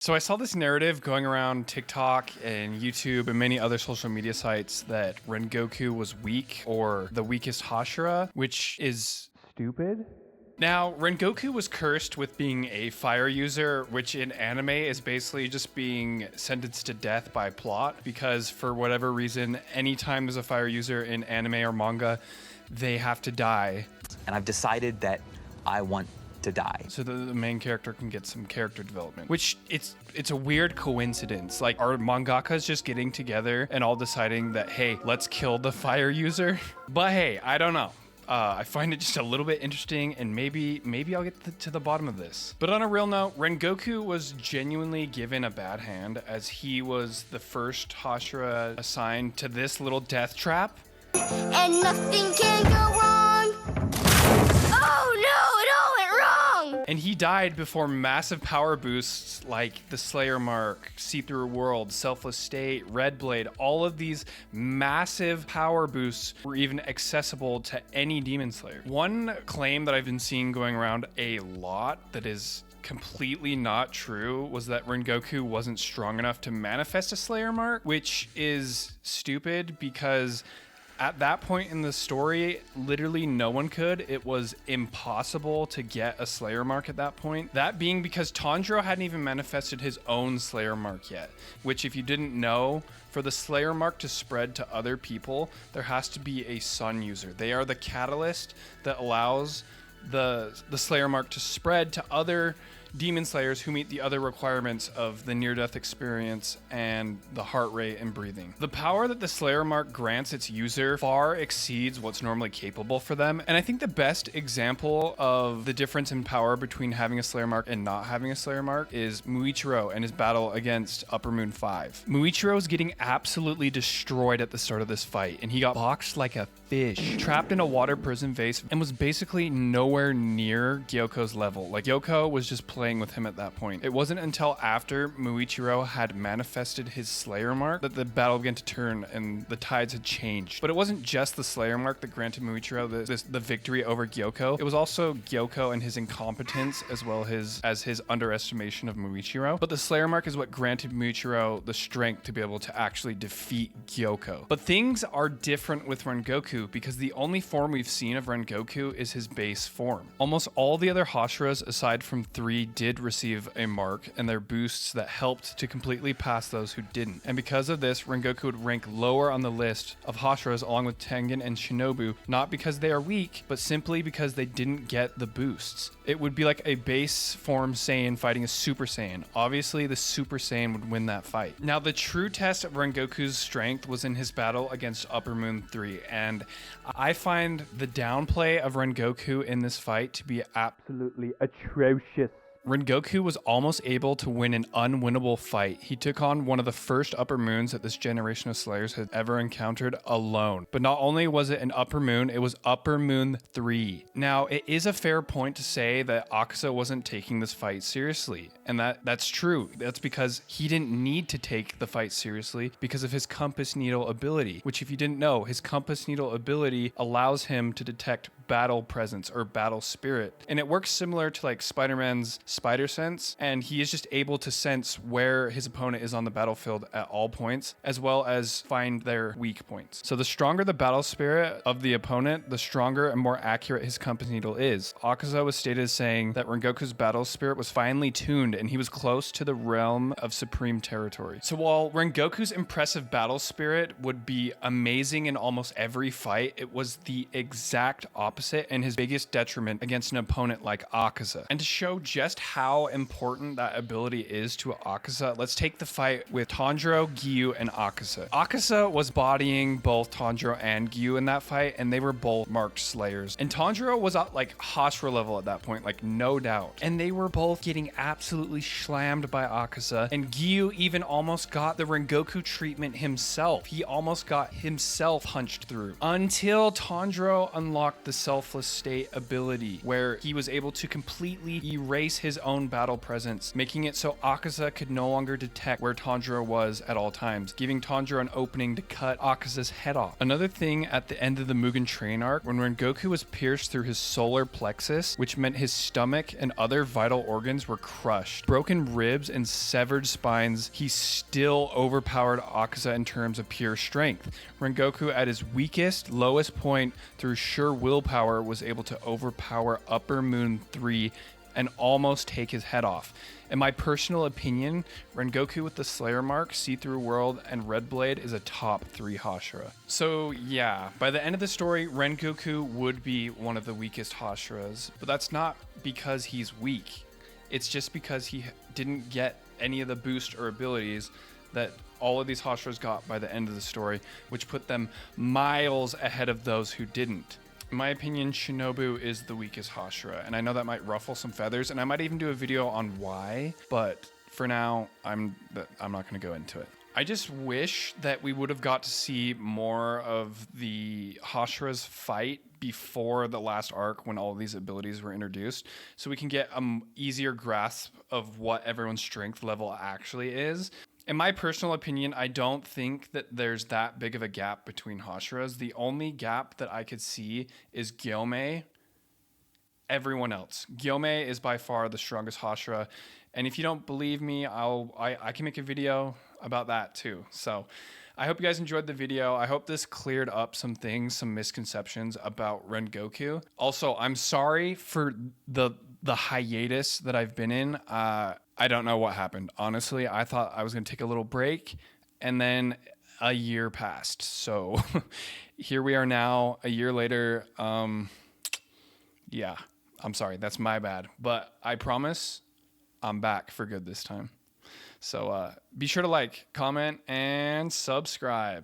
So I saw this narrative going around TikTok and YouTube and many other social media sites that Rengoku was weak or the weakest Hashira, which is stupid. Now, Rengoku was cursed with being a fire user, which in anime is basically just being sentenced to death by plot, because for whatever reason, anytime there's a fire user in anime or manga, they have to die. And I've decided that I want to die. So the main character can get some character development, which it's a weird coincidence. Like, are mangakas just getting together and all deciding that, hey, let's kill the fire user? But hey, I don't know. I find it just a little bit interesting, and maybe I'll get to the bottom of this. But on a real note, Rengoku was genuinely given a bad hand, as he was the first Hashira assigned to this little death trap. And nothing can go wrong. Oh no, it all went wrong! And he died before massive power boosts like the Slayer Mark, See-Through World, Selfless State, Red Blade, all of these massive power boosts were even accessible to any Demon Slayer. One claim that I've been seeing going around a lot that is completely not true was that Rengoku wasn't strong enough to manifest a Slayer Mark, which is stupid because at that point in the story, literally no one could. It was impossible to get a Slayer Mark at that point. That being because Tanjiro hadn't even manifested his own Slayer Mark yet, which if you didn't know, for the Slayer Mark to spread to other people, there has to be a Sun user. They are the catalyst that allows the Slayer Mark to spread to other Demon Slayers who meet the other requirements of the near-death experience and the heart rate and breathing. The power that the Slayer Mark grants its user far exceeds what's normally capable for them, and I think the best example of the difference in power between having a Slayer Mark and not having a Slayer Mark is Muichiro and his battle against Upper Moon 5. Muichiro is getting absolutely destroyed at the start of this fight, and he got boxed like a fish, trapped in a water prison vase, and was basically nowhere near Gyoko's level. Like, Gyoko was just playing with him at that point. It wasn't until after Muichiro had manifested his Slayer Mark that the battle began to turn and the tides had changed. But it wasn't just the Slayer Mark that granted Muichiro the victory over Gyoko. It was also Gyoko and his incompetence as well as his underestimation of Muichiro. But the Slayer Mark is what granted Muichiro the strength to be able to actually defeat Gyoko. But things are different with Rengoku because the only form we've seen of Rengoku is his base form. Almost all the other Hashiras aside from 3 did receive a mark and their boosts that helped to completely pass those who didn't. And because of this, Rengoku would rank lower on the list of Hashiras along with Tengen and Shinobu, not because they are weak, but simply because they didn't get the boosts. It would be like a base form Saiyan fighting a Super Saiyan. Obviously, the Super Saiyan would win that fight. Now, the true test of Rengoku's strength was in his battle against Upper Moon 3, and I find the downplay of Rengoku in this fight to be absolutely atrocious. Rengoku was almost able to win an unwinnable fight. He took on one of the first Upper Moons that this generation of Slayers had ever encountered alone. But not only was it an Upper Moon, it was Upper Moon 3. Now, it is a fair point to say that Akaza wasn't taking this fight seriously. And that's true. That's because he didn't need to take the fight seriously because of his compass needle ability, which if you didn't know, his compass needle ability allows him to detect battle presence or battle spirit. And it works similar to like Spider-Man's spider sense, and he is just able to sense where his opponent is on the battlefield at all points, as well as find their weak points. So the stronger the battle spirit of the opponent, the stronger and more accurate his compass needle is. Akaza was stated as saying that Rengoku's battle spirit was finely tuned and he was close to the realm of supreme territory. So while Rengoku's impressive battle spirit would be amazing in almost every fight, it was the exact opposite and his biggest detriment against an opponent like Akaza. And to show just how important that ability is to Akaza, let's take the fight with Tanjiro, Gyu, and Akaza. Akaza was bodying both Tanjiro and Gyu in that fight, and they were both marked Slayers. And Tanjiro was at like Hashira level at that point, like no doubt. And they were both getting absolutely slammed by Akaza, and Gyu even almost got the Rengoku treatment himself. He almost got himself punched through until Tanjiro unlocked the selfless state ability, where he was able to completely erase his own battle presence, making it so Akaza could no longer detect where Tanjiro was at all times, giving Tanjiro an opening to cut Akaza's head off. Another thing at the end of the Mugen Train arc, when Rengoku was pierced through his solar plexus, which meant his stomach and other vital organs were crushed, broken ribs and severed spines, he still overpowered Akaza in terms of pure strength. Rengoku at his weakest, lowest point through sheer willpower was able to overpower Upper Moon 3 and almost take his head off. In my personal opinion, Rengoku with the Slayer Mark, See-Through World, and Red Blade is a top 3 Hashira. So yeah, by the end of the story, Rengoku would be one of the weakest Hashiras, but that's not because he's weak. It's just because he didn't get any of the boost or abilities that all of these Hashiras got by the end of the story, which put them miles ahead of those who didn't. In my opinion, Shinobu is the weakest Hashira, and I know that might ruffle some feathers, and I might even do a video on why, but for now, I'm not going to go into it. I just wish that we would have got to see more of the Hashiras fight before the last arc when all of these abilities were introduced, so we can get an easier grasp of what everyone's strength level actually is. In my personal opinion, I don't think that there's that big of a gap between Hashiras. The only gap that I could see is Gyomei. Everyone else. Gyomei is by far the strongest Hashira. And if you don't believe me, I can make a video about that too. So I hope you guys enjoyed the video. I hope this cleared up some things, some misconceptions about Rengoku. Also, I'm sorry for the hiatus that I've been in. I don't know what happened. Honestly, I thought I was going to take a little break, and then a year passed. So here we are now, a year later. Yeah, I'm sorry. That's my bad. But I promise I'm back for good this time. So be sure to like, comment, and subscribe.